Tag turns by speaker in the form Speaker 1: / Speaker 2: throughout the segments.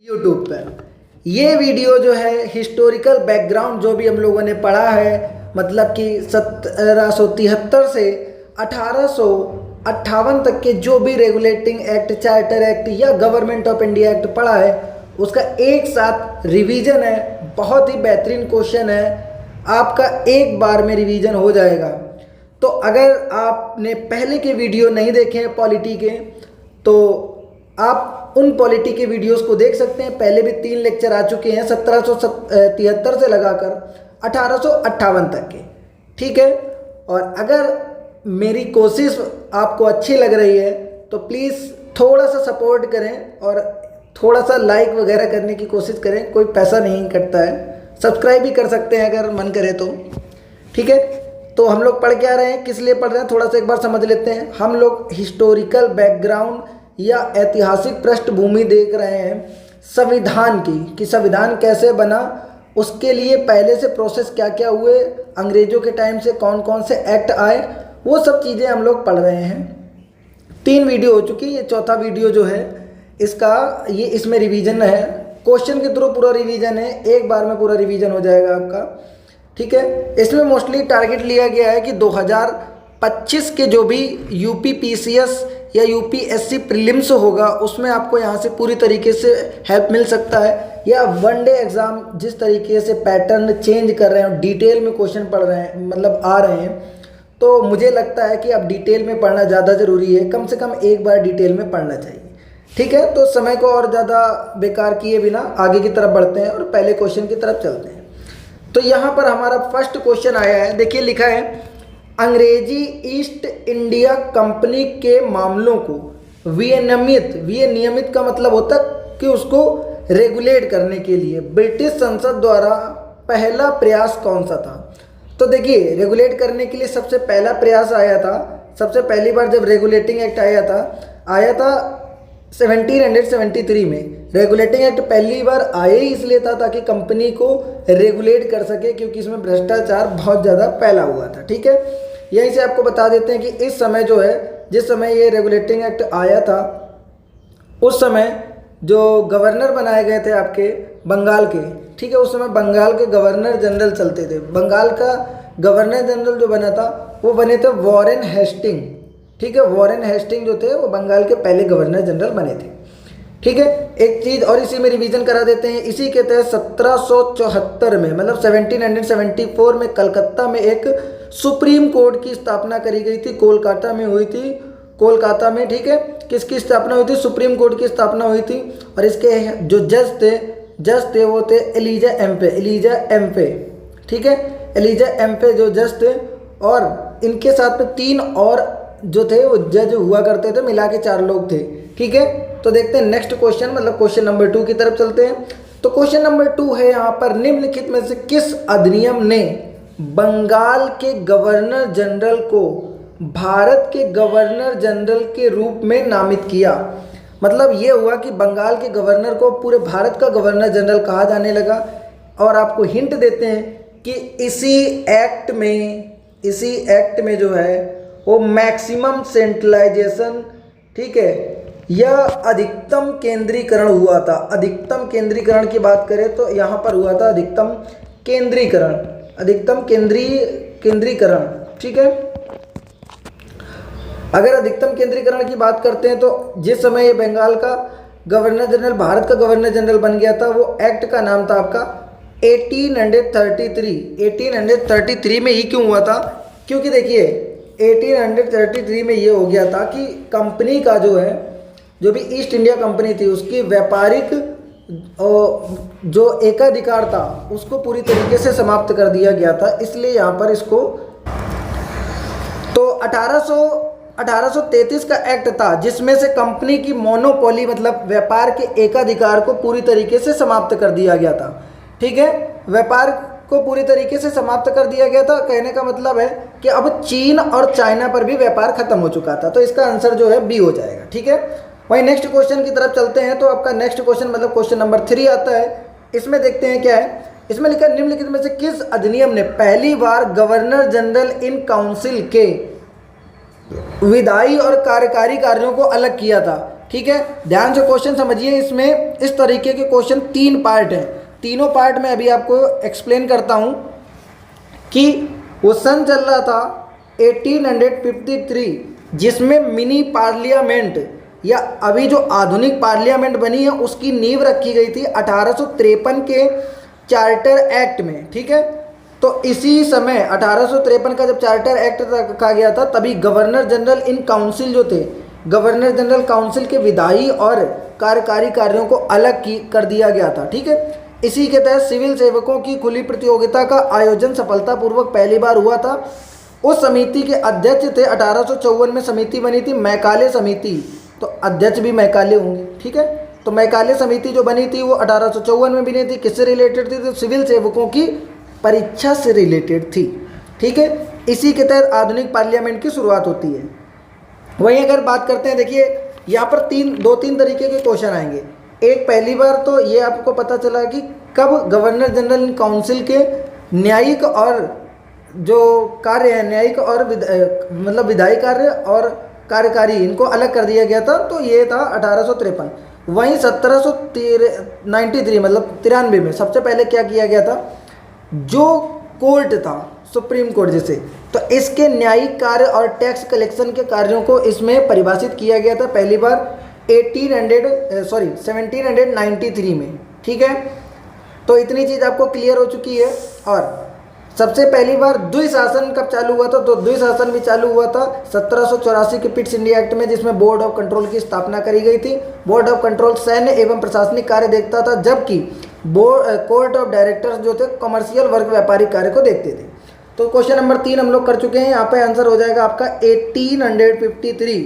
Speaker 1: YouTube पर। ये video जो है हिस्टोरिकल बैकग्राउंड जो भी हम लोगों ने पढ़ा है, मतलब कि 1773 से 1858 तक के जो भी रेगुलेटिंग एक्ट, चार्टर एक्ट या गवर्नमेंट ऑफ इंडिया एक्ट पढ़ा है, उसका एक साथ रिवीजन है। बहुत ही बेहतरीन क्वेश्चन है, आपका एक बार में रिवीजन हो जाएगा। तो अगर आपने पहले के वीडियो नहीं देखे हैं पॉलिटी के, तो आप उन पॉलिटी के वीडियोस को देख सकते हैं। पहले भी 3 लेक्चर आ चुके हैं 1773 से लगाकर 1858 तक के, ठीक है। और अगर मेरी कोशिश आपको अच्छी लग रही है तो प्लीज़ थोड़ा सा सपोर्ट करें और थोड़ा सा लाइक वगैरह करने की कोशिश करें। कोई पैसा नहीं कटता है, सब्सक्राइब भी कर सकते हैं अगर मन करे तो, ठीक है। तो हम लोग पढ़ के आ रहे हैं, किस लिए पढ़ रहे हैं थोड़ा सा एक बार समझ लेते हैं। हम लोग हिस्टोरिकल बैकग्राउंड या ऐतिहासिक पृष्ठभूमि देख रहे हैं संविधान की, कि संविधान कैसे बना, उसके लिए पहले से प्रोसेस क्या क्या हुए, अंग्रेजों के टाइम से कौन कौन से एक्ट आए, वो सब चीज़ें हम लोग पढ़ रहे हैं। 3 वीडियो हो चुकी, ये चौथा वीडियो जो है इसका, ये इसमें रिवीजन है, क्वेश्चन के थ्रू पूरा रिवीजन है, एक बार में पूरा रिवीजन हो जाएगा आपका, ठीक है। इसमें मोस्टली टारगेट लिया गया है कि 2025 के जो भी यूपी पीसीएस या यूपीएससी प्रीलिम्स होगा उसमें आपको यहाँ से पूरी तरीके से हेल्प मिल सकता है, या वन डे एग्ज़ाम जिस तरीके से पैटर्न चेंज कर रहे हैं, डिटेल में क्वेश्चन पढ़ रहे हैं, मतलब आ रहे हैं, तो मुझे लगता है कि अब डिटेल में पढ़ना ज़्यादा ज़रूरी है। कम से कम एक बार डिटेल में पढ़ना चाहिए, ठीक है। तो समय को और ज़्यादा बेकार किए बिना आगे की तरफ बढ़ते हैं और पहले क्वेश्चन की तरफ चलते हैं। तो यहाँ पर हमारा फर्स्ट क्वेश्चन आया है, देखिए लिखा है, अंग्रेजी ईस्ट इंडिया कंपनी के मामलों को विनियमित का मतलब होता है कि उसको रेगुलेट करने के लिए ब्रिटिश संसद द्वारा पहला प्रयास कौन सा था। तो देखिए रेगुलेट करने के लिए सबसे पहला प्रयास आया था, सबसे पहली बार जब रेगुलेटिंग एक्ट आया था 1773 में। रेगुलेटिंग एक्ट पहली बार आया ही इसलिए था ताकि कंपनी को रेगुलेट कर सके, क्योंकि इसमें भ्रष्टाचार बहुत ज़्यादा फैला हुआ था, ठीक है। यहीं से आपको बता देते हैं कि इस समय जो है, जिस समय ये रेगुलेटिंग एक्ट आया था, उस समय जो गवर्नर बनाए गए थे आपके बंगाल के, ठीक है, उस समय बंगाल के गवर्नर जनरल चलते थे। बंगाल का गवर्नर जनरल जो बना था वो बने थे वॉरेन हेस्टिंग, ठीक है। वॉरेन हेस्टिंग जो थे वो बंगाल के पहले गवर्नर जनरल बने थे, ठीक है। एक चीज़ और इसी में रिवीजन करा देते हैं, इसी के तहत 1774 में, मतलब 1774 में कलकत्ता में एक सुप्रीम कोर्ट की स्थापना करी गई थी, कोलकाता में हुई थी, कोलकाता में, ठीक है। किसकी स्थापना हुई थी? सुप्रीम कोर्ट की स्थापना हुई थी। और इसके जो जज थे वो थे एलिजा एम्पे, ठीक है। एलिजा एम्पे जो जज थे, और इनके साथ में 3 और जो थे वो जज हुआ करते थे, मिला के 4 लोग थे, ठीक है। तो देखते हैं नेक्स्ट क्वेश्चन, मतलब क्वेश्चन नंबर 2 की तरफ चलते हैं। तो क्वेश्चन नंबर 2 है यहाँ पर, निम्नलिखित में से किस अधिनियम ने बंगाल के गवर्नर जनरल को भारत के गवर्नर जनरल के रूप में नामित किया। मतलब ये हुआ कि बंगाल के गवर्नर को पूरे भारत का गवर्नर जनरल कहा जाने लगा। और आपको हिंट देते हैं कि इसी एक्ट में जो है वो मैक्सिमम सेंट्रलाइजेशन, ठीक है, यह अधिकतम केंद्रीकरण हुआ था। अधिकतम केंद्रीकरण की बात करें तो यहाँ पर हुआ था अधिकतम केंद्रीकरण, ठीक है। अगर अधिकतम केंद्रीकरण की बात करते हैं तो जिस समय ये बंगाल का गवर्नर जनरल भारत का गवर्नर जनरल बन गया था, वो एक्ट का नाम था आपका 1833 में ही क्यों हुआ था? क्योंकि देखिए 1833 में ये हो गया था कि कंपनी का जो है, जो भी ईस्ट इंडिया कंपनी थी, उसकी व्यापारिक जो एकाधिकार था उसको पूरी तरीके से समाप्त कर दिया गया था। इसलिए यहाँ पर इसको, तो 1833 का एक्ट था जिसमें से कंपनी की मोनोपोली, मतलब व्यापार के एकाधिकार को पूरी तरीके से समाप्त कर दिया गया था, ठीक है। व्यापार को पूरी तरीके से समाप्त कर दिया गया था, कहने का मतलब है कि अब चीन और चाइना पर भी व्यापार खत्म हो चुका था। तो इसका आंसर जो है बी हो जाएगा, ठीक है। वहीं नेक्स्ट क्वेश्चन की तरफ चलते हैं। तो आपका नेक्स्ट क्वेश्चन मतलब क्वेश्चन नंबर 3 आता है। इसमें देखते हैं क्या है, इसमें लिखा है, निम्नलिखित में से किस अधिनियम ने पहली बार गवर्नर जनरल इन काउंसिल के विधायी और कार्यकारी कार्यों को अलग किया था। ठीक है, ध्यान से क्वेश्चन समझिए। इसमें इस तरीके के क्वेश्चन 3 पार्ट हैं, तीनों पार्ट में अभी आपको एक्सप्लेन करता हूं कि वो सन चल रहा था 1853, जिसमें मिनी पार्लियामेंट या अभी जो आधुनिक पार्लियामेंट बनी है उसकी नींव रखी गई थी 1853 के चार्टर एक्ट में। ठीक है, तो इसी समय 1853 का जब चार्टर एक्ट रखा गया था, तभी गवर्नर जनरल इन काउंसिल जो थे, गवर्नर जनरल काउंसिल के विधायी और कार्यकारी कार्यों को अलग कर दिया गया था। ठीक है, इसी के तहत सिविल सेवकों की खुली प्रतियोगिता का आयोजन सफलतापूर्वक पहली बार हुआ था। उस समिति के अध्यक्ष थे, 1854 में समिति बनी थी मैकाले समिति, तो अध्यक्ष भी मैकाले होंगे। ठीक है, तो मैकाले समिति जो बनी थी वो 1854 में बनी थी। किससे रिलेटेड थी? तो सिविल सेवकों की परीक्षा से रिलेटेड थी। ठीक है, इसी के तहत आधुनिक पार्लियामेंट की शुरुआत होती है। वहीं अगर बात करते हैं, देखिए यहाँ पर 2-3 तरीके के क्वेश्चन आएंगे। एक, पहली बार तो ये आपको पता चला कि कब गवर्नर जनरल काउंसिल के न्यायिक और जो कार्य है, न्यायिक और मतलब विधायी कार्य और कार्यकारी, इनको अलग कर दिया गया था, तो ये था 1853। वहीं 1793 मतलब 93 में सबसे पहले क्या किया गया था, जो कोर्ट था सुप्रीम कोर्ट जिसे, तो इसके न्यायिक कार्य और टैक्स कलेक्शन के कार्यों को इसमें परिभाषित किया गया था पहली बार 1793 में। ठीक है, तो इतनी चीज़ आपको क्लियर हो चुकी है। और सबसे पहली बार द्विशासन कब चालू हुआ था? तो द्विशासन भी चालू हुआ था 1784 के पिट्स इंडिया एक्ट में, जिसमें बोर्ड ऑफ कंट्रोल की स्थापना करी गई थी। बोर्ड ऑफ कंट्रोल सैन्य एवं प्रशासनिक कार्य देखता था, जबकि कोर्ट ऑफ डायरेक्टर्स जो थे कमर्शियल वर्ग व्यापारिक कार्य को देखते थे। तो क्वेश्चन नंबर 3 हम लोग कर चुके हैं, यहाँ पे आंसर हो जाएगा आपका 1853।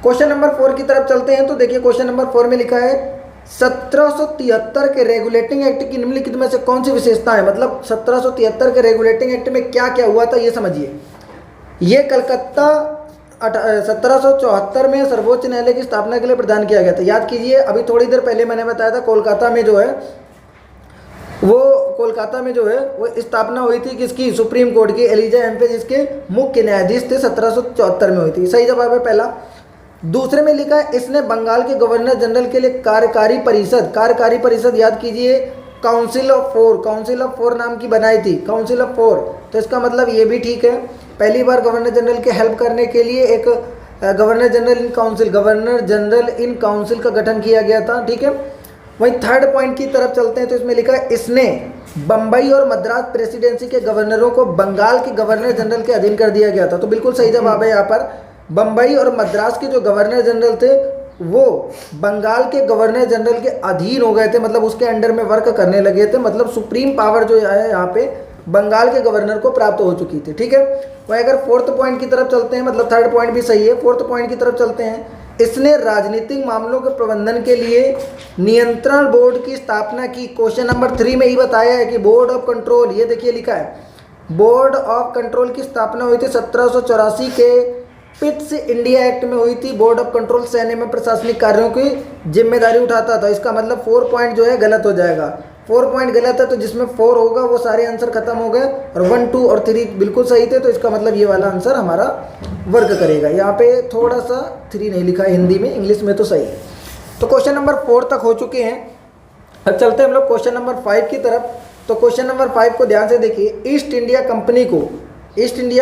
Speaker 1: क्वेश्चन नंबर 4 की तरफ चलते हैं। तो देखिए क्वेश्चन नंबर 4 में लिखा है 1773 के रेगुलेटिंग एक्ट की निम्नलिखित में से कौन सी विशेषता है? मतलब 1773 के रेगुलेटिंग एक्ट में क्या क्या हुआ था ये समझिए। ये कलकत्ता 1774 में सर्वोच्च न्यायालय की स्थापना के लिए प्रदान किया गया था। याद कीजिए, अभी थोड़ी देर पहले मैंने बताया था कोलकाता में जो है वो स्थापना हुई थी किसकी? सुप्रीम कोर्ट की। एलिजा एम्पे जिसके मुख्य न्यायाधीश थे 1774 में हुई थी। सही जवाब है पहला। दूसरे में लिखा है इसने बंगाल के गवर्नर जनरल के लिए कार्यकारी परिषद याद कीजिए काउंसिल ऑफ फोर नाम की बनाई थी, काउंसिल ऑफ 4। तो इसका मतलब ये भी ठीक है, पहली बार गवर्नर जनरल के हेल्प करने के लिए एक गवर्नर जनरल इन काउंसिल का गठन किया गया था। ठीक है, वहीं थर्ड पॉइंट की तरफ चलते हैं। तो इसमें लिखा है इसने बम्बई और मद्रास प्रेसिडेंसी के गवर्नरों को बंगाल के गवर्नर जनरल के अधीन कर दिया गया था। तो बिल्कुल सही जवाब है यहाँ पर। बम्बई और मद्रास के जो गवर्नर जनरल थे वो बंगाल के गवर्नर जनरल के अधीन हो गए थे, मतलब उसके अंडर में वर्क करने लगे थे। मतलब सुप्रीम पावर जो है यहाँ पे बंगाल के गवर्नर को प्राप्त हो चुकी थी। ठीक है, वही अगर फोर्थ पॉइंट की तरफ चलते हैं, मतलब थर्ड पॉइंट भी सही है, फोर्थ पॉइंट की तरफ चलते हैं। इसने राजनीतिक मामलों के प्रबंधन के लिए नियंत्रण बोर्ड की स्थापना की। क्वेश्चन नंबर 3 में ही बताया है कि बोर्ड ऑफ कंट्रोल, ये देखिए लिखा है बोर्ड ऑफ कंट्रोल की स्थापना हुई थी 1784 के पिट्स इंडिया एक्ट में हुई थी। बोर्ड ऑफ कंट्रोल सैन्य में प्रशासनिक कार्यों की जिम्मेदारी उठाता था। इसका मतलब 4 पॉइंट जो है गलत हो जाएगा। 4 पॉइंट गलत है, तो जिसमें 4 होगा वो सारे आंसर खत्म हो गए, और 1, 2 और 3 बिल्कुल सही थे। तो इसका मतलब ये वाला आंसर हमारा वर्क करेगा। यहाँ पे थोड़ा सा 3 नहीं लिखा है हिंदी में, इंग्लिश में तो सही है। तो क्वेश्चन नंबर 4 तक हो चुके हैं। अब चलते हैं हम लोग क्वेश्चन नंबर 5 की तरफ। तो क्वेश्चन नंबर 5 को ध्यान से देखिए। ईस्ट इंडिया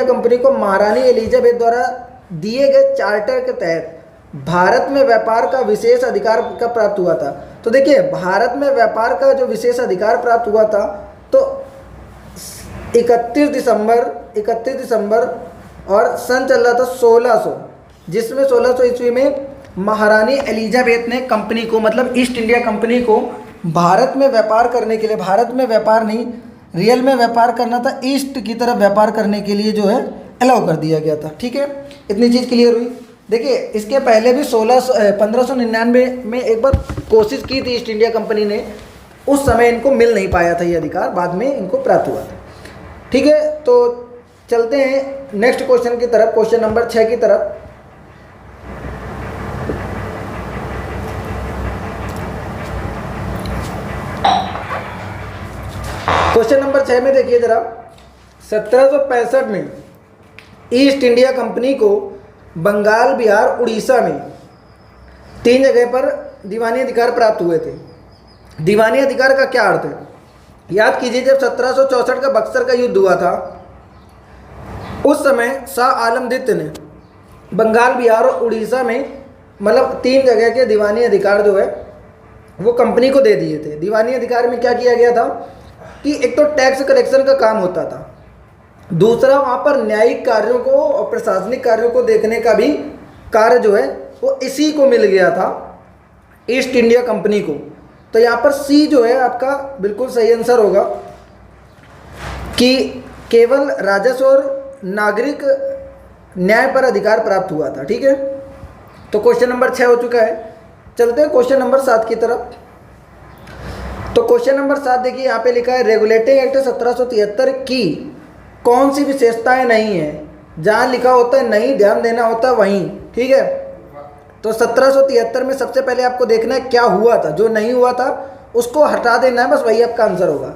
Speaker 1: कंपनी को महारानी एलिजाबेथ द्वारा दिए गए चार्टर के तहत भारत में व्यापार का विशेष अधिकार कब प्राप्त हुआ था? तो देखिए भारत में व्यापार का जो विशेष अधिकार प्राप्त हुआ था तो 31 दिसंबर और सन चल रहा था 1600, जिसमें 1600 ईस्वी में महारानी एलिजाबेथ ने कंपनी को, मतलब ईस्ट इंडिया कंपनी को भारत में व्यापार करने के लिए, भारत में व्यापार नहीं रियल में व्यापार करना था, ईस्ट की तरफ व्यापार करने के लिए जो है अलाउ कर दिया गया था। ठीक है, इतनी चीज़ क्लियर हुई। देखिए इसके पहले भी 1599 में एक बार कोशिश की थी ईस्ट इंडिया कंपनी ने, उस समय इनको मिल नहीं पाया था ये अधिकार, बाद में इनको प्राप्त हुआ था। ठीक है, तो चलते हैं नेक्स्ट क्वेश्चन की तरफ, क्वेश्चन नंबर 6 की तरफ। क्वेश्चन नंबर 6 में देखिए जरा, 1765 में ईस्ट इंडिया कंपनी को बंगाल, बिहार, उड़ीसा में 3 जगह पर दीवानी अधिकार प्राप्त हुए थे। दीवानी अधिकार का क्या अर्थ है? याद कीजिए, जब 1764 का बक्सर का युद्ध हुआ था, उस समय शाह आलम द्वितीय ने बंगाल, बिहार और उड़ीसा में मतलब 3 जगह के दीवानी अधिकार जो है वो कंपनी को दे दिए थे। दीवानी अधिकार में क्या किया गया था कि एक तो टैक्स कलेक्शन का काम होता था, दूसरा वहाँ पर न्यायिक कार्यों को और प्रशासनिक कार्यों को देखने का भी कार्य जो है वो इसी को मिल गया था, ईस्ट इंडिया कंपनी को। तो यहाँ पर सी जो है आपका बिल्कुल सही आंसर होगा कि केवल राजस्व और नागरिक न्याय पर अधिकार प्राप्त हुआ था। ठीक है, तो क्वेश्चन नंबर 6 हो चुका है। चलते हैं क्वेश्चन नंबर 7 की तरफ। तो क्वेश्चन नंबर 7 देखिए, यहाँ पे लिखा है रेगुलेटिंग एक्ट 1773 की कौन सी विशेषताएं नहीं है? जहाँ लिखा होता है नहीं, ध्यान देना होता है वहीं। ठीक है, तो 1773 में सबसे पहले आपको देखना है क्या हुआ था। जो नहीं हुआ था उसको हटा देना है, बस वही आपका आंसर होगा।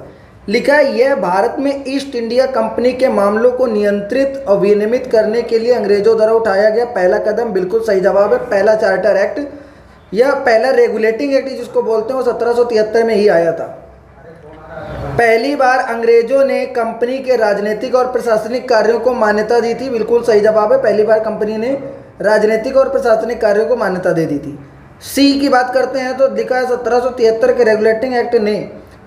Speaker 1: लिखा है यह भारत में ईस्ट इंडिया कंपनी के मामलों को नियंत्रित और विनियमित करने के लिए अंग्रेजों द्वारा उठाया गया पहला कदम। बिल्कुल सही जवाब है, पहला चार्टर एक्ट या पहला रेगुलेटिंग एक्ट जिसको बोलते हैं वो 1773 में ही आया था। पहली बार अंग्रेजों ने कंपनी के राजनीतिक और प्रशासनिक कार्यों को मान्यता दी थी। बिल्कुल सही जवाब है, पहली बार कंपनी ने राजनीतिक और प्रशासनिक कार्यों को मान्यता दे दी थी। सी की बात करते हैं तो लिखा है 1773 के रेगुलेटिंग एक्ट ने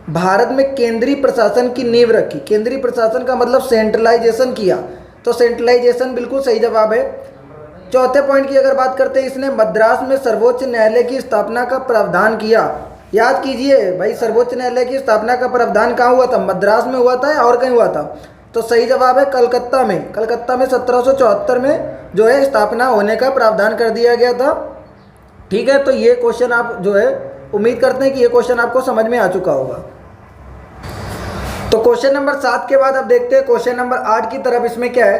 Speaker 1: भारत में केंद्रीय प्रशासन की नींव रखी। केंद्रीय प्रशासन का मतलब सेंट्रलाइजेशन किया, तो सेंट्रलाइजेशन बिल्कुल सही जवाब है। चौथे पॉइंट की अगर बात करते हैं, इसने मद्रास में सर्वोच्च न्यायालय की स्थापना का प्रावधान किया। याद कीजिए भाई, सर्वोच्च न्यायालय की स्थापना का प्रावधान कहाँ हुआ था? मद्रास में हुआ था या और कहीं हुआ था? तो सही जवाब है कलकत्ता में। कलकत्ता में 1774 में जो है स्थापना होने का प्रावधान कर दिया गया था। ठीक है, तो ये क्वेश्चन आप जो है उम्मीद करते हैं कि ये क्वेश्चन आपको समझ में आ चुका होगा। तो क्वेश्चन नंबर 7 के बाद अब देखते हैं क्वेश्चन नंबर 8 की तरफ। इसमें क्या है?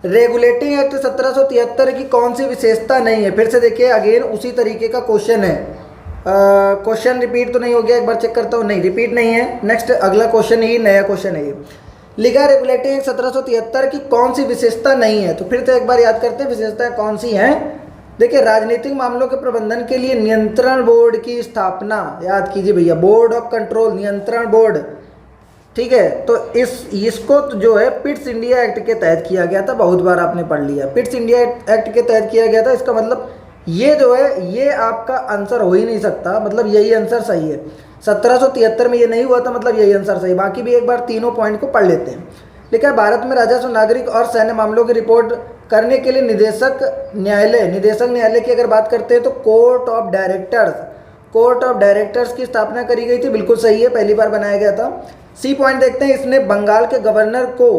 Speaker 1: रेगुलेटिंग एक्ट 1773 की कौन सी विशेषता नहीं है? फिर से देखिए, अगेन उसी तरीके का क्वेश्चन है। क्वेश्चन रिपीट तो नहीं हो गया? एक बार चेक करता हूँ, नहीं रिपीट नहीं है। नेक्स्ट अगला क्वेश्चन ही नया क्वेश्चन है ये। लिखा रेगुलेटिंग एक्ट 1773 की कौन सी विशेषता नहीं है? तो फिर से एक बार याद करते हैं विशेषताएं कौन सी हैं। देखिए, राजनीतिक मामलों के प्रबंधन के लिए नियंत्रण बोर्ड की स्थापना। याद कीजिए भैया, बोर्ड ऑफ कंट्रोल, नियंत्रण बोर्ड। ठीक है, तो इसको तो जो है पिट्स इंडिया एक्ट के तहत किया गया था। बहुत बार आपने पढ़ लिया, पिट्स इंडिया एक्ट के तहत किया गया था। इसका मतलब ये जो है ये आपका आंसर हो ही नहीं सकता, मतलब यही आंसर सही है। 1773 में ये नहीं हुआ था, मतलब यही आंसर सही। बाकी भी एक बार तीनों पॉइंट को पढ़ लेते हैं। लिखा है भारत में राजस्व, नागरिक और सैन्य मामलों की रिपोर्ट करने के लिए निदेशक न्यायालय की अगर बात करते हैं तो कोर्ट ऑफ डायरेक्टर्स की स्थापना करी गई थी। बिल्कुल सही है, पहली बार बनाया गया था। सी पॉइंट देखते हैं, इसने बंगाल के गवर्नर को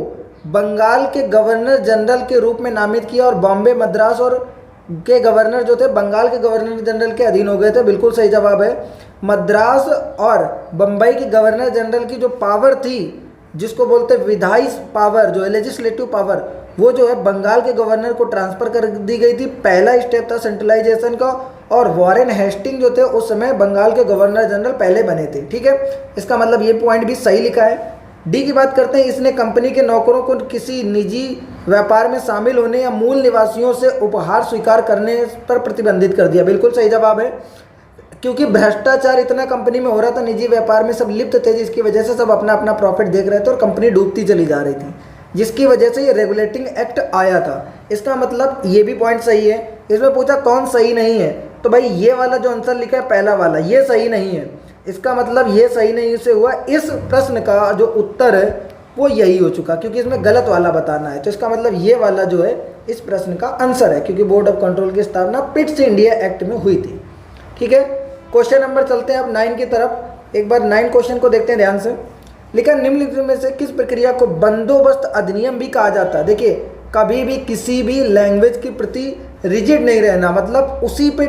Speaker 1: बंगाल के गवर्नर जनरल के रूप में नामित किया और बॉम्बे, मद्रास और के गवर्नर जो थे बंगाल के गवर्नर जनरल के अधीन हो गए थे। बिल्कुल सही जवाब है। मद्रास और बम्बई की गवर्नर जनरल की जो पावर थी, जिसको बोलते हैं विधायी पावर, जो है लेजिस्लेटिव पावर, वो जो है बंगाल के गवर्नर को ट्रांसफ़र कर दी गई थी। पहला स्टेप था सेंट्रलाइजेशन का, और वॉरेन हेस्टिंग जो थे उस समय बंगाल के गवर्नर जनरल पहले बने थे। ठीक है, इसका मतलब ये पॉइंट भी सही लिखा है। डी की बात करते हैं, इसने कंपनी के नौकरों को किसी निजी व्यापार में शामिल होने या मूल निवासियों से उपहार स्वीकार करने पर प्रतिबंधित कर दिया। बिल्कुल सही जवाब है, क्योंकि भ्रष्टाचार इतना कंपनी में हो रहा था, निजी व्यापार में सब लिप्त थे, जिसकी वजह से सब अपना अपना प्रॉफिट देख रहे थे और कंपनी डूबती चली जा रही थी, जिसकी वजह से ये रेगुलेटिंग एक्ट आया था। इसका मतलब ये भी पॉइंट सही है। इसमें पूछा कौन सही नहीं है, तो भाई ये वाला जो आंसर लिखा है पहला वाला, ये सही नहीं है। इसका मतलब ये सही नहीं से हुआ, इस प्रश्न का जो उत्तर है वो यही हो चुका, क्योंकि इसमें गलत वाला बताना है। तो इसका मतलब ये वाला जो है इस प्रश्न का आंसर है, क्योंकि बोर्ड ऑफ कंट्रोल की स्थापना पिट्स इंडिया एक्ट में हुई थी। ठीक है, क्वेश्चन नंबर चलते हैं अब 9 की तरफ। एक बार 9 क्वेश्चन को देखते हैं ध्यान से। लेकिन निम्नलिखित में से किस प्रक्रिया को बंदोबस्त अधिनियम भी कहा जाता है? देखिए, कभी भी किसी भी लैंग्वेज के प्रति रिजिड नहीं रहना, मतलब उसी पे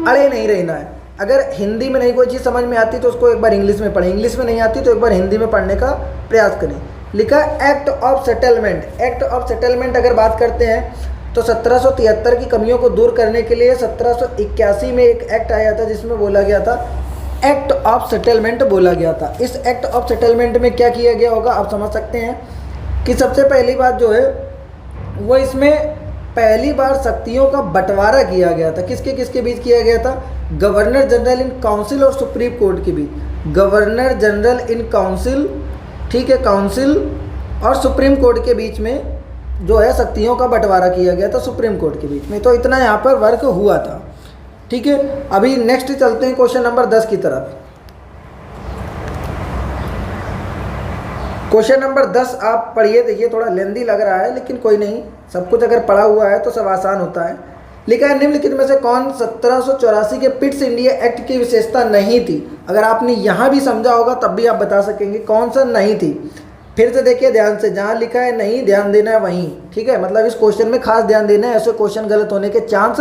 Speaker 1: अड़े नहीं रहना है। अगर हिंदी में नहीं कोई चीज़ समझ में आती तो उसको एक बार इंग्लिश में पढ़ें, इंग्लिश में नहीं आती तो एक बार हिंदी में पढ़ने का प्रयास करें। लिखा act of settlement. Act of settlement अगर बात करते हैं तो 1773 की कमियों को दूर करने के लिए 1781 में एक एक्ट आया था, जिसमें बोला गया था एक्ट ऑफ सेटलमेंट बोला गया था। इस एक्ट ऑफ सेटलमेंट में क्या किया गया होगा आप समझ सकते हैं कि सबसे पहली बात जो है वो इसमें पहली बार शक्तियों का बंटवारा किया गया था। किसके किसके बीच किया गया था? गवर्नर जनरल इन काउंसिल और सुप्रीम कोर्ट के बीच। गवर्नर जनरल इन काउंसिल, ठीक है, काउंसिल और सुप्रीम कोर्ट के बीच में जो है शक्तियों का बंटवारा किया गया था सुप्रीम कोर्ट के बीच में। तो इतना यहाँ पर वर्क हुआ था, ठीक है। अभी नेक्स्ट चलते हैं क्वेश्चन नंबर 10 की तरफ। क्वेश्चन नंबर 10 आप पढ़िए, देखिए थोड़ा लेंदी लग रहा है लेकिन कोई नहीं, सब कुछ अगर पढ़ा हुआ है तो सब आसान होता है। लिखा है निम्नलिखित में से कौन 1784 के पिट्स इंडिया एक्ट की विशेषता नहीं थी? अगर आपने यहाँ भी समझा होगा तब भी आप बता सकेंगे कौन सा नहीं थी। फिर से देखिए ध्यान से, जहाँ लिखा है नहीं ध्यान देना है वहीं, ठीक है। मतलब इस क्वेश्चन में खास ध्यान देना है, ऐसे क्वेश्चन गलत होने के चांस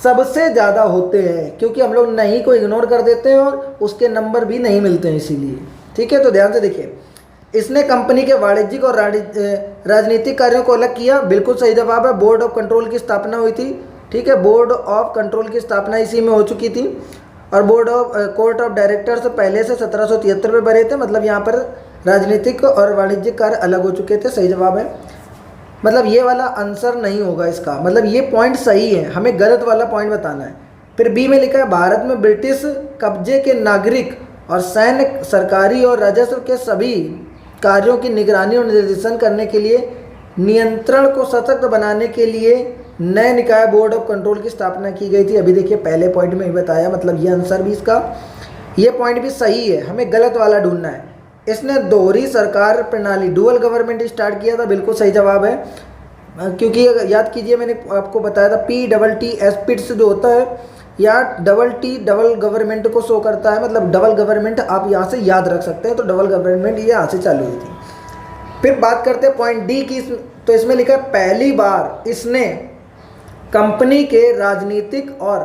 Speaker 1: सबसे ज़्यादा होते हैं क्योंकि हम लोग नहीं को इग्नोर कर देते हैं और उसके नंबर भी नहीं मिलते हैं इसीलिए, ठीक है। तो ध्यान से देखिए, इसने कंपनी के वाणिज्यिक और राजनीतिक कार्यों को अलग किया, बिल्कुल सही जवाब है। बोर्ड ऑफ कंट्रोल की स्थापना हुई थी, ठीक है, बोर्ड ऑफ कंट्रोल की स्थापना इसी में हो चुकी थी। और board of court of directors पहले से 1773 में बने थे, मतलब यहाँ पर राजनीतिक और वाणिज्यिक कार्य अलग हो चुके थे, सही जवाब है। मतलब ये वाला आंसर नहीं होगा इसका, मतलब ये पॉइंट सही है, हमें गलत वाला पॉइंट बताना है। फिर बी में लिखा है भारत में ब्रिटिश कब्जे के नागरिक और सैन्य, सरकारी और राजस्व के सभी कार्यों की निगरानी और निर्देशन करने के लिए, नियंत्रण को सशक्त बनाने के लिए नए निकाय बोर्ड ऑफ कंट्रोल की स्थापना की गई थी। अभी देखिए पहले पॉइंट में ही बताया, मतलब ये आंसर भी इसका, ये पॉइंट भी सही है, हमें गलत वाला ढूंढना है। इसने दोहरी सरकार प्रणाली, डुअल गवर्नमेंट स्टार्ट किया था, बिल्कुल सही जवाब है। क्योंकि याद कीजिए मैंने आपको बताया था PTTS पिट्स जो होता है या T डबल गवर्नमेंट को शो करता है, मतलब डबल गवर्नमेंट आप यहाँ से याद रख सकते हैं। तो डबल गवर्नमेंट ये यहाँ से चालू हुई थी। फिर बात करते हैं पॉइंट डी की, तो इसमें लिखा है पहली बार इसने कंपनी के राजनीतिक और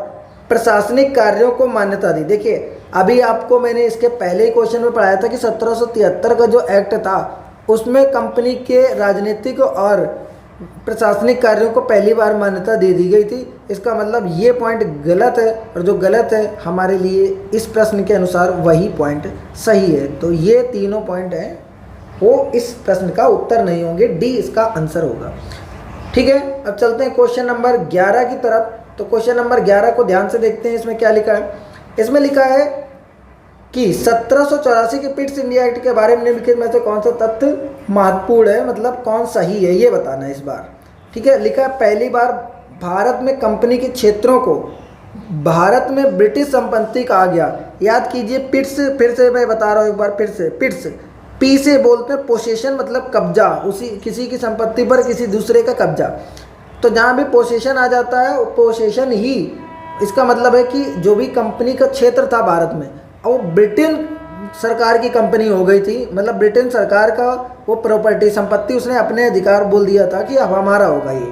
Speaker 1: प्रशासनिक कार्यों को मान्यता दी। देखिए अभी आपको मैंने इसके पहले ही क्वेश्चन में पढ़ाया था कि 1773 का जो एक्ट था उसमें कंपनी के राजनीतिक और प्रशासनिक कार्यों को पहली बार मान्यता दे दी गई थी। इसका मतलब ये पॉइंट गलत है, और जो गलत है हमारे लिए इस प्रश्न के अनुसार वही पॉइंट सही है। तो ये तीनों पॉइंट हैं वो इस प्रश्न का उत्तर नहीं होंगे, डी इसका आंसर होगा, ठीक है। अब चलते हैं क्वेश्चन नंबर 11 की तरफ। तो क्वेश्चन नंबर 11 को ध्यान से देखते हैं, इसमें क्या लिखा है। इसमें लिखा है कि 1784 के पिट्स इंडिया एक्ट के बारे में निम्नलिखित में से कौन सा तथ्य महत्वपूर्ण है, मतलब कौन सही है, ये बताना है इस बार, ठीक है। लिखा है पहली बार भारत में कंपनी के क्षेत्रों को भारत में ब्रिटिश संपत्ति कहा गया। याद कीजिए पिट्स, फिर से मैं बता रहा हूँ एक बार फिर से, पिट्स पी से बोलते हैं पोसेशन, मतलब कब्जा, उसी किसी की संपत्ति पर किसी दूसरे का कब्जा। तो जहाँ भी पोसेशन आ जाता है पोसेशन ही, इसका मतलब है कि जो भी कंपनी का क्षेत्र था भारत में, वो ब्रिटेन सरकार की कंपनी हो गई थी, मतलब ब्रिटेन सरकार का वो प्रॉपर्टी संपत्ति उसने अपने अधिकार बोल दिया था कि अब हमारा होगा ये।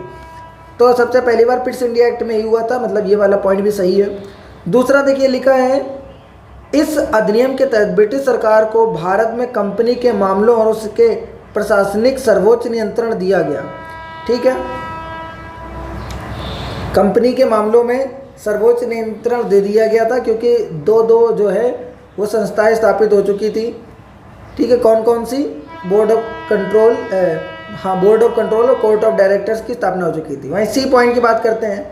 Speaker 1: तो सबसे पहली बार पिट्स इंडिया एक्ट में ही हुआ था, मतलब ये वाला पॉइंट भी सही है। दूसरा देखिए लिखा है इस अधिनियम के तहत ब्रिटिश सरकार को भारत में कंपनी के मामलों और उसके प्रशासनिक सर्वोच्च नियंत्रण दिया गया, ठीक है। कंपनी के मामलों में सर्वोच्च नियंत्रण दे दिया गया था क्योंकि दो जो है वो संस्थाएं स्थापित हो चुकी थी, ठीक है। कौन कौन सी? Board of control, board of control और कोर्ट ऑफ डायरेक्टर्स की स्थापना हो चुकी थी। वहीं सी पॉइंट की बात करते हैं,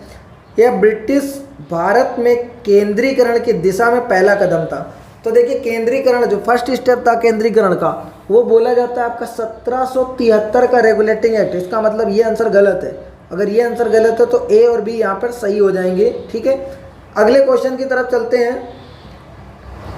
Speaker 1: यह ब्रिटिश भारत में केंद्रीकरण की दिशा में पहला कदम था। तो देखिए केंद्रीकरण जो फर्स्ट स्टेप था केंद्रीकरण का, वो बोला जाता है आपका 1773 का रेगुलेटिंग एक्ट। इसका मतलब ये आंसर गलत है। अगर ये आंसर गलत है तो ए और बी यहाँ पर सही हो जाएंगे, ठीक है। अगले क्वेश्चन की तरफ चलते हैं,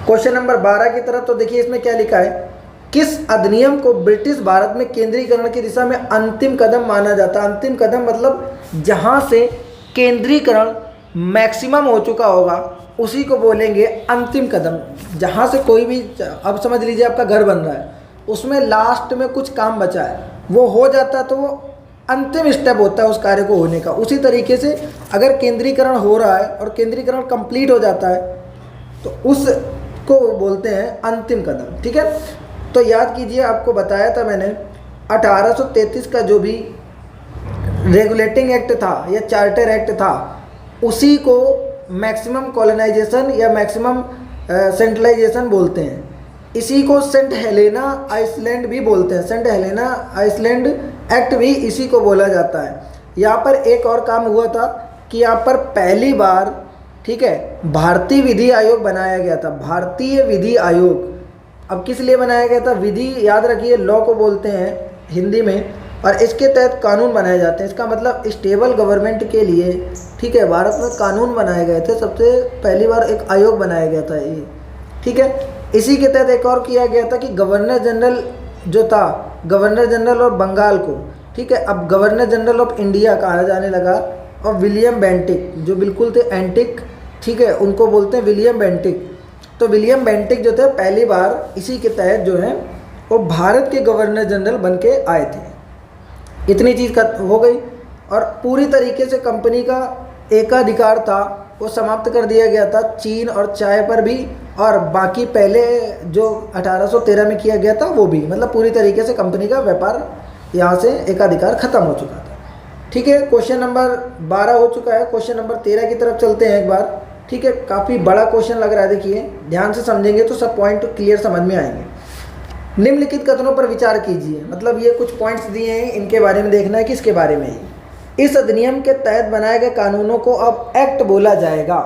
Speaker 1: क्वेश्चन नंबर 12 की तरफ। तो देखिए इसमें क्या लिखा है, किस अधिनियम को ब्रिटिश भारत में केंद्रीकरण की दिशा में अंतिम कदम माना जाता है? अंतिम कदम मतलब जहाँ से केंद्रीकरण मैक्सिमम हो चुका होगा उसी को बोलेंगे अंतिम कदम। जहाँ से कोई भी, अब समझ लीजिए आपका घर बन रहा है, उसमें लास्ट में कुछ काम बचा है, वो हो जाता है तो वो अंतिम स्टेप होता है उस कार्य को होने का। उसी तरीके से अगर केंद्रीकरण हो रहा है और केंद्रीकरण कंप्लीट हो जाता है तो उसको बोलते हैं अंतिम कदम, ठीक है। तो याद कीजिए आपको बताया था मैंने 1833 का जो भी रेगुलेटिंग एक्ट था या चार्टर एक्ट था, उसी को मैक्सिमम कॉलोनाइजेशन या मैक्सिमम सेंट्रलाइजेशन बोलते हैं। इसी को सेंट हेलेना आइसलैंड भी बोलते हैं, सेंट हेलेना आइसलैंड एक्ट भी इसी को बोला जाता है। यहाँ पर एक और काम हुआ था कि यहाँ पर पहली बार, ठीक है, भारतीय विधि आयोग बनाया गया था। भारतीय विधि आयोग अब किस लिए बनाया गया था? विधि याद रखिए लॉ को बोलते हैं हिंदी में, और इसके तहत कानून बनाए जाते हैं। इसका मतलब स्टेबल गवर्नमेंट के लिए, ठीक है, भारत में कानून बनाए गए थे। सबसे पहली बार एक आयोग बनाया गया था ये, ठीक है। इसी के तहत एक और किया गया था कि गवर्नर जनरल जो था, गवर्नर जनरल और बंगाल को, ठीक है, अब गवर्नर जनरल ऑफ इंडिया कहा जाने लगा। और विलियम बेंटिक जो बिल्कुल थे एंटिक, ठीक है, उनको बोलते हैं विलियम बेंटिक। तो विलियम बेंटिक जो थे पहली बार इसी के तहत जो है वो भारत के गवर्नर जनरल बन के आए थे। इतनी चीज़ हो गई, और पूरी तरीके से कंपनी का एकाधिकार था वो समाप्त कर दिया गया था चीन और चाय पर भी, और बाकी पहले जो 1813 में किया गया था वो भी, मतलब पूरी तरीके से कंपनी का व्यापार यहाँ से एकाधिकार खत्म हो चुका था। ठीक है, क्वेश्चन नंबर 12 हो चुका है। क्वेश्चन नंबर 13 की तरफ चलते हैं एक बार। ठीक है, काफ़ी बड़ा क्वेश्चन लग रहा है, देखिए ध्यान से समझेंगे तो सब पॉइंट क्लियर समझ में आएंगे। निम्नलिखित कथनों पर विचार कीजिए, मतलब ये कुछ पॉइंट्स दिए हैं, इनके बारे में देखना है किसके बारे में है। इस अधिनियम के तहत बनाए गए कानूनों को अब एक्ट बोला जाएगा।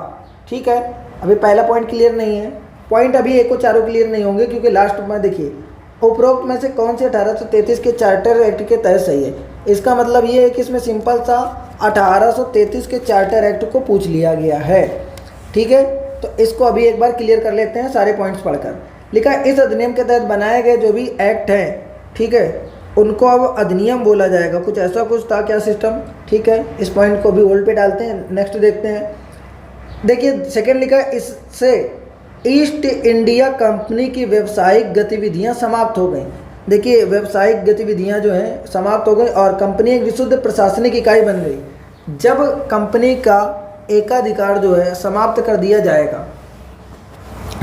Speaker 1: ठीक है, अभी पहला पॉइंट क्लियर नहीं है, पॉइंट अभी एक को चारों क्लियर नहीं होंगे क्योंकि लास्ट में देखिए उपरोक्त में से कौन से 1833 के चार्टर एक्ट के तहत सही है। इसका मतलब ये है कि इसमें सिंपल सा 1833 के चार्टर एक्ट को पूछ लिया गया है। ठीक है, तो इसको अभी एक बार क्लियर कर लेते हैं सारे पॉइंट्स पढ़कर। लिखा है इस अधिनियम के तहत बनाए गए जो भी एक्ट हैं, ठीक है, उनको अब अधिनियम बोला जाएगा। कुछ ऐसा कुछ था क्या सिस्टम। ठीक है, इस पॉइंट को भी होल्ड पे डालते हैं, नेक्स्ट देखते हैं। देखिए सेकंड लिखा है इससे ईस्ट इंडिया कंपनी की व्यावसायिक गतिविधियां समाप्त हो गई। देखिए व्यावसायिक गतिविधियां जो हैं समाप्त हो गई और कंपनी एक विशुद्ध प्रशासनिक इकाई बन गई। जब कंपनी का एकाधिकार जो है समाप्त कर दिया जाएगा,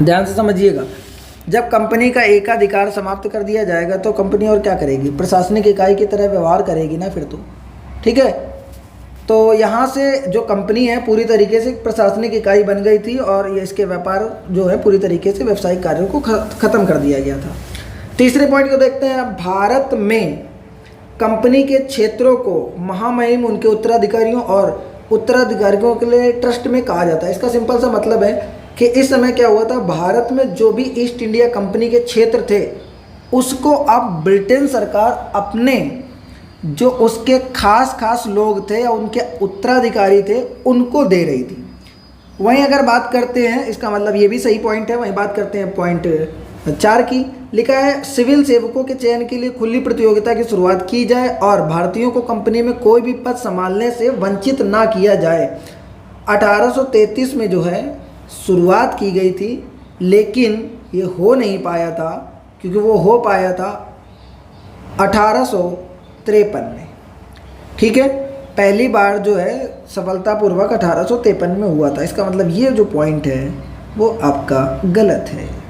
Speaker 1: ध्यान से समझिएगा, जब कंपनी का एकाधिकार समाप्त कर दिया जाएगा तो कंपनी और क्या करेगी, प्रशासनिक इकाई की तरह व्यवहार करेगी ना फिर तो। ठीक है, तो यहाँ से जो कंपनी है पूरी तरीके से प्रशासनिक इकाई बन गई थी और ये इसके व्यापार जो है पूरी तरीके से व्यावसायिक कार्यों को ख़त्म कर दिया गया था। तीसरे पॉइंट को देखते हैं। भारत में कंपनी के क्षेत्रों को महामहिम उनके उत्तराधिकारियों और उत्तराधिकारियों के लिए ट्रस्ट में कहा जाता है। इसका सिंपल सा मतलब है कि इस समय क्या हुआ था, भारत में जो भी ईस्ट इंडिया कंपनी के क्षेत्र थे उसको अब ब्रिटेन सरकार अपने जो उसके खास लोग थे या उनके उत्तराधिकारी थे उनको दे रही थी। वहीं अगर बात करते हैं, इसका मतलब ये भी सही पॉइंट है, वहीं बात करते हैं पॉइंट 4 की। लिखा है सिविल सेवकों के चयन के लिए खुली प्रतियोगिता की शुरुआत की जाए और भारतीयों को कंपनी में कोई भी पद संभालने से वंचित ना किया जाए। 1833 में जो है शुरुआत की गई थी, लेकिन ये हो नहीं पाया था क्योंकि वो हो पाया था 1853 में। ठीक है, पहली बार जो है सफलतापूर्वक 1853 में हुआ था। इसका मतलब ये जो पॉइंट है वो आपका गलत है।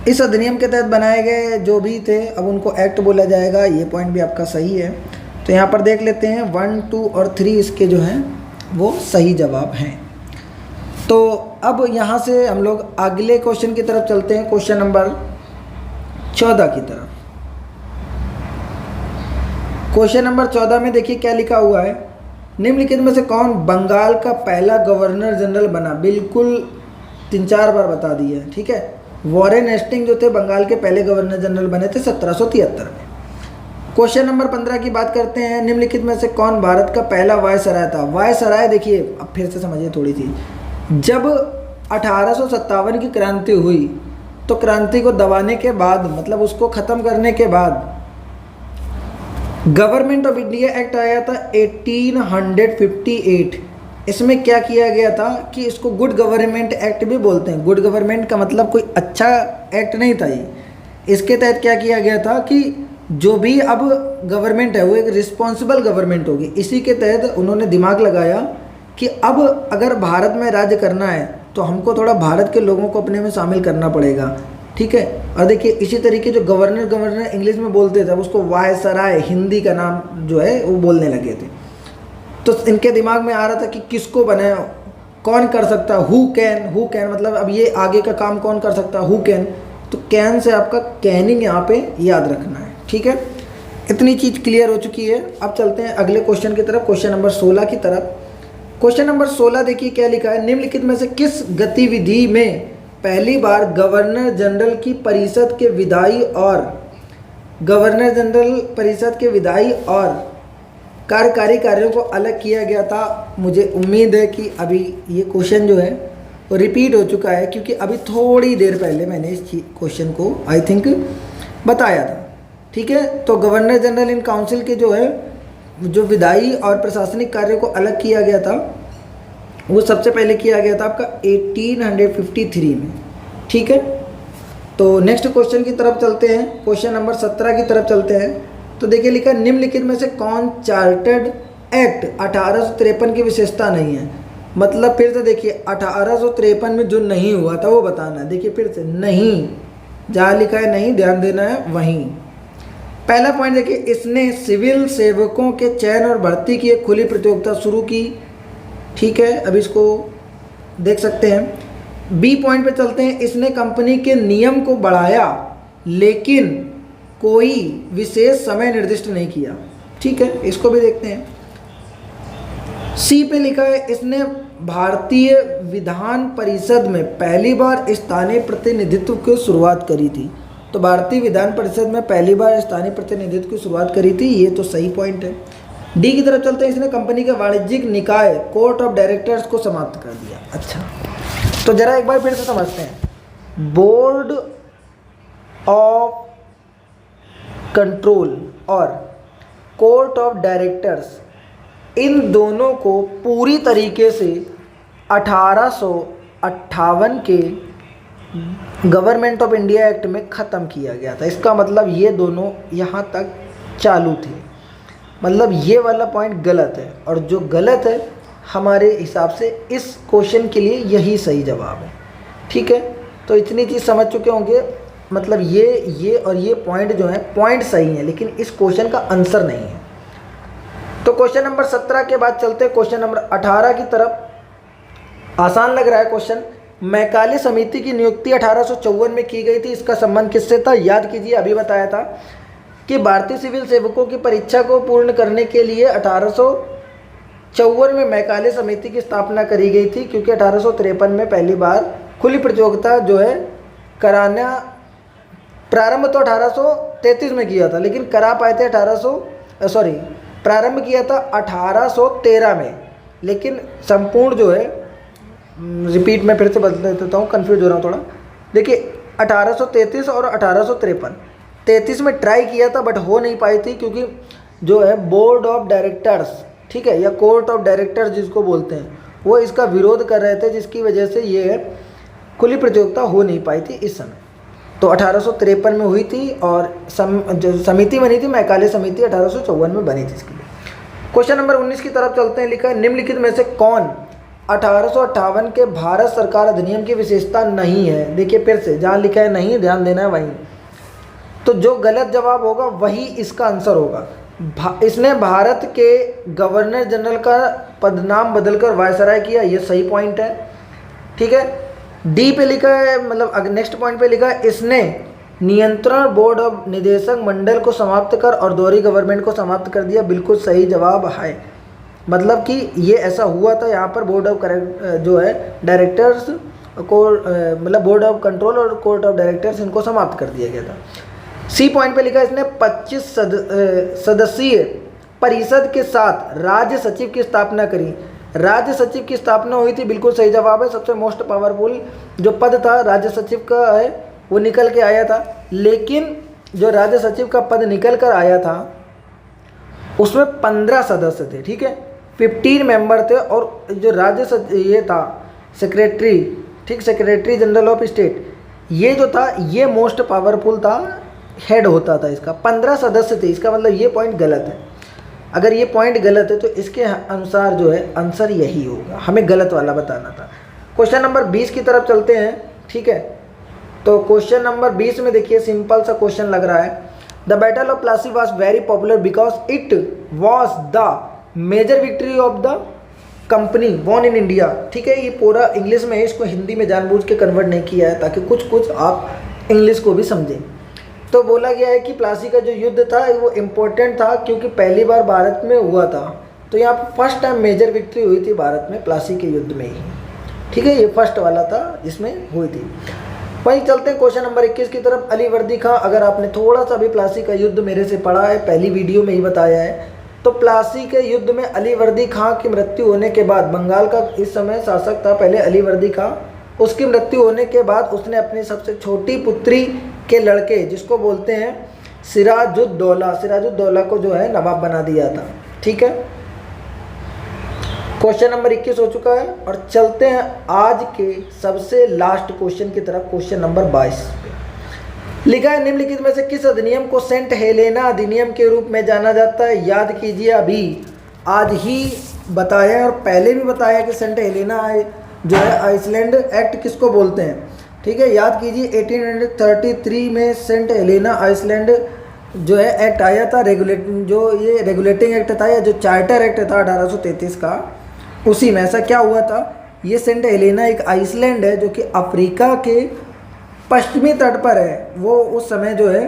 Speaker 1: इस अधिनियम के तहत बनाए गए जो भी थे अब उनको एक्ट बोला जाएगा, ये पॉइंट भी आपका सही है। तो यहाँ पर देख लेते हैं 1, 2 और 3 इसके जो हैं वो सही जवाब हैं। तो अब यहाँ से हम लोग अगले क्वेश्चन की तरफ चलते हैं, क्वेश्चन नंबर 14 की तरफ। क्वेश्चन नंबर 14 में देखिए क्या लिखा हुआ है। निम्नलिखित में से कौन बंगाल का पहला गवर्नर जनरल बना। बिल्कुल 3-4 बार बता दिया है। ठीक है, वॉरेन हेस्टिंग जो थे बंगाल के पहले गवर्नर जनरल बने थे 1773 में। क्वेश्चन नंबर 15 की बात करते हैं। निम्नलिखित में से कौन भारत का पहला वायसराय था। वायसराय देखिए अब फिर से समझिए थोड़ी सी, जब 1857 की क्रांति हुई तो क्रांति को दबाने के बाद, मतलब उसको ख़त्म करने के बाद गवर्नमेंट ऑफ इंडिया एक्ट आया था 1858। इसमें क्या किया गया था कि इसको गुड गवर्नमेंट एक्ट भी बोलते हैं। गुड गवर्नमेंट का मतलब कोई अच्छा एक्ट नहीं था ये। इसके तहत क्या किया गया था कि जो भी अब गवर्नमेंट है वो एक रिस्पॉन्सिबल गवर्नमेंट होगी। इसी के तहत उन्होंने दिमाग लगाया कि अब अगर भारत में राज्य करना है तो हमको थोड़ा भारत के लोगों को अपने में शामिल करना पड़ेगा। ठीक है, और देखिए इसी तरीके जो गवर्नर इंग्लिश में बोलते थे उसको वायसराय हिंदी का नाम जो है वो बोलने लगे थे। तो इनके दिमाग में आ रहा था कि किसको बनाए, कौन कर सकता, हु कैन मतलब अब ये आगे का काम कौन कर सकता, हु कैन। तो कैन से आपका कैनिंग यहाँ पे याद रखना है। ठीक है, इतनी चीज़ क्लियर हो चुकी है। अब चलते हैं अगले क्वेश्चन की तरफ, क्वेश्चन नंबर 16 की तरफ। क्वेश्चन नंबर 16 देखिए क्या लिखा है, निम्नलिखित में से किस गतिविधि में पहली बार गवर्नर जनरल की परिषद के विधायी और कार्यकारी कार्यों को अलग किया गया था। मुझे उम्मीद है कि अभी ये क्वेश्चन जो है वो रिपीट हो चुका है, क्योंकि अभी थोड़ी देर पहले मैंने इस क्वेश्चन को आई थिंक बताया था। ठीक है, तो गवर्नर जनरल इन काउंसिल के जो विधायी और प्रशासनिक कार्यों को अलग किया गया था, वो सबसे पहले किया गया था आपका 1853 में। ठीक है, तो नेक्स्ट क्वेश्चन की तरफ चलते हैं, क्वेश्चन नंबर 17 की तरफ चलते हैं। तो देखिए लिखा है, निम्नलिखित में से कौन चार्टर्ड एक्ट 1853 की विशेषता नहीं है। मतलब फिर से देखिए 1853 में जो नहीं हुआ था वो बताना है। देखिए फिर से नहीं, जहाँ लिखा है नहीं ध्यान देना है वहीं। पहला पॉइंट देखिए, इसने सिविल सेवकों के चयन और भर्ती की एक खुली प्रतियोगिता शुरू की। ठीक है, अब इसको देख सकते हैं। बी पॉइंट पे चलते हैं, इसने कंपनी के नियम को बढ़ाया लेकिन कोई विशेष समय निर्दिष्ट नहीं किया। ठीक है, इसको भी देखते हैं। सी पे लिखा है, इसने भारतीय विधान परिषद में पहली बार स्थानीय प्रतिनिधित्व की शुरुआत करी थी। तो भारतीय विधान परिषद में पहली बार स्थानीय प्रतिनिधित्व की शुरुआत करी थी, ये तो सही पॉइंट है। डी की तरफ चलते हैं, इसने कंपनी के वाणिज्यिक निकाय कोर्ट ऑफ डायरेक्टर्स को समाप्त कर दिया। अच्छा, तो जरा एक बार फिर से समझते हैं। बोर्ड ऑफ कंट्रोल और कोर्ट ऑफ डायरेक्टर्स, इन दोनों को पूरी तरीके से 1858 के गवर्नमेंट ऑफ इंडिया एक्ट में ख़त्म किया गया था। इसका मतलब ये दोनों यहाँ तक चालू थे। मतलब ये वाला पॉइंट गलत है, और जो गलत है हमारे हिसाब से इस क्वेश्चन के लिए यही सही जवाब है। ठीक है, तो इतनी चीज़ समझ चुके होंगे। मतलब ये और ये पॉइंट जो है पॉइंट सही है, लेकिन इस क्वेश्चन का आंसर नहीं है। तो क्वेश्चन नंबर 17 के बाद चलते हैं क्वेश्चन नंबर 18 की तरफ। आसान लग रहा है क्वेश्चन। मैकाले समिति की नियुक्ति 1854 में की गई थी। इसका संबंध किससे था? याद कीजिए, अभी बताया था कि भारतीय सिविल सेवकों की परीक्षा को पूर्ण करने के लिए 1854 में मैकाले समिति की स्थापना करी गई थी, क्योंकि 1853 में पहली बार खुली प्रतियोगिता जो है कराना, प्रारंभ तो 1833 में किया था, लेकिन करा पाए थे प्रारंभ किया था 1813 में, लेकिन संपूर्ण जो है, रिपीट में फिर से बदल देता हूँ, कन्फ्यूज हो रहा हूँ थोड़ा। देखिए 1833 और 1853, 33 में ट्राई किया था बट हो नहीं पाई थी, क्योंकि जो है बोर्ड ऑफ डायरेक्टर्स, ठीक है, या कोर्ट ऑफ डायरेक्टर्स जिसको बोलते हैं, वो इसका विरोध कर रहे थे, जिसकी वजह से ये खुली प्रतियोगिता हो नहीं पाई थी इस समय। तो 1853 में हुई थी, और जो समिति बनी थी मैकाले समिति 1854 में बनी थी इसके लिए। क्वेश्चन नंबर 19 की तरफ चलते हैं। लिखा है, निम्नलिखित में से कौन 1858 के भारत सरकार अधिनियम की विशेषता नहीं है? देखिए फिर से, जहाँ लिखा है नहीं ध्यान देना है वहीं। तो जो गलत जवाब होगा वही इसका आंसर होगा। इसने भारत के गवर्नर जनरल का पदनाम बदलकर वायसराय किया, ये सही पॉइंट है। ठीक है, डी पे लिखा है, मतलब नेक्स्ट पॉइंट पे लिखा है, इसने नियंत्रण बोर्ड ऑफ निदेशक मंडल को समाप्त कर और दोहरी गवर्नमेंट को समाप्त कर दिया। बिल्कुल सही जवाब है। मतलब कि ये ऐसा हुआ था, यहाँ पर बोर्ड ऑफ जो है डायरेक्टर्स को, मतलब बोर्ड ऑफ कंट्रोल और कोर्ट ऑफ डायरेक्टर्स, इनको समाप्त कर दिया गया था। सी पॉइंट पे लिखा है, इसने 25 सदस्यीय परिषद के साथ राज्य सचिव की स्थापना करी। राज्य सचिव की स्थापना हुई थी, बिल्कुल सही जवाब है। सबसे मोस्ट पावरफुल जो पद था राज्य सचिव का है, वो निकल के आया था। लेकिन जो राज्य सचिव का पद निकल कर आया था उसमें 15 सदस्य थे। ठीक है, 15 मेंबर थे, और जो राज्य ये था सेक्रेटरी, ठीक, सेक्रेटरी जनरल ऑफ स्टेट, ये जो था ये मोस्ट पावरफुल था, हेड होता था इसका। 15 सदस्य थे। इसका मतलब ये पॉइंट गलत है। अगर ये पॉइंट गलत है तो इसके अनुसार जो है आंसर यही होगा, हमें गलत वाला बताना था। क्वेश्चन नंबर 20 की तरफ चलते हैं। ठीक है, तो क्वेश्चन नंबर 20 में देखिए सिंपल सा क्वेश्चन लग रहा है। The battle of Plassey was very popular because it was the major victory of the company won in India. ठीक है, ये पूरा इंग्लिश में है, इसको हिंदी में जानबूझ के कन्वर्ट नहीं किया है ताकि कुछ आप इंग्लिश को भी समझें। तो बोला गया है कि प्लासी का जो युद्ध था वो इम्पोर्टेंट था क्योंकि पहली बार भारत में हुआ था। तो यहाँ पर फर्स्ट टाइम मेजर विक्ट्री हुई थी भारत में प्लासी के युद्ध में ही। ठीक है, ये फर्स्ट वाला था जिसमें हुई थी। वहीं चलते हैं क्वेश्चन नंबर 21 की तरफ। अली वर्दी खां, अगर आपने थोड़ा सा भी प्लासी का युद्ध मेरे से पढ़ा है, पहली वीडियो में ही बताया है, तो प्लासी के युद्ध में अली वर्दी खां की मृत्यु होने के बाद, बंगाल का इस समय शासक था पहले अली वर्दी खां, उसकी मृत्यु होने के बाद उसने अपनी सबसे छोटी पुत्री के लड़के जिसको बोलते हैं सिराजुद्दौला को जो है नवाब बना दिया था। ठीक है, क्वेश्चन नंबर 21 हो चुका है और चलते हैं आज के सबसे लास्ट क्वेश्चन की तरफ। क्वेश्चन नंबर 22 लिखा है, निम्नलिखित में से किस अधिनियम को सेंट हेलेना अधिनियम के रूप में जाना जाता है? याद कीजिए, अभी आज ही बताया और पहले भी बताया कि सेंट हेलेना जो है आइसलैंड एक्ट किसको बोलते हैं। ठीक है, याद कीजिए 1833 में सेंट हेलेना आइसलैंड जो है एक्ट आया था, ये रेगुलेटिंग एक्ट था या जो चार्टर एक्ट था 1833 का, उसी में ऐसा क्या हुआ था, ये सेंट हेलेना एक आइसलैंड है जो कि अफ्रीका के पश्चिमी तट पर है। वो उस समय जो है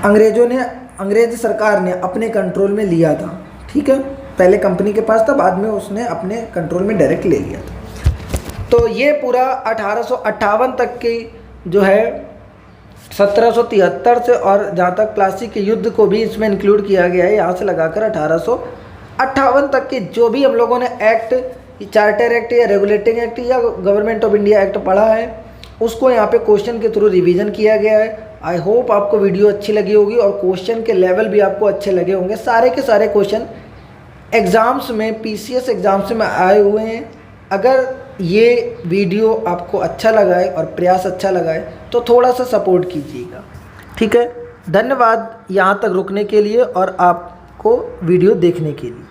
Speaker 1: अंग्रेज सरकार ने अपने कंट्रोल में लिया था। ठीक है, पहले कंपनी के पास था, बाद में उसने अपने कंट्रोल में डायरेक्ट ले लिया था। तो ये पूरा 1858 तक की जो है 1773 से, और जहाँ तक प्लासी के युद्ध को भी इसमें इंक्लूड किया गया है, यहाँ से लगाकर 1858 तक के जो भी हम लोगों ने एक्ट, चार्टर एक्ट या रेगुलेटिंग एक्ट या गवर्नमेंट ऑफ इंडिया एक्ट पढ़ा है, उसको यहाँ पे क्वेश्चन के थ्रू रिवीजन किया गया है। आई होप आपको वीडियो अच्छी लगी होगी और क्वेश्चन के लेवल भी आपको अच्छे लगे होंगे। सारे के सारे क्वेश्चन एग्ज़ाम्स में, पीसीएस एग्ज़ाम्स में आए हुए हैं। अगर ये वीडियो आपको अच्छा लगा है और प्रयास अच्छा लगा है तो थोड़ा सा सपोर्ट कीजिएगा। ठीक है, धन्यवाद यहाँ तक रुकने के लिए और आपको वीडियो देखने के लिए।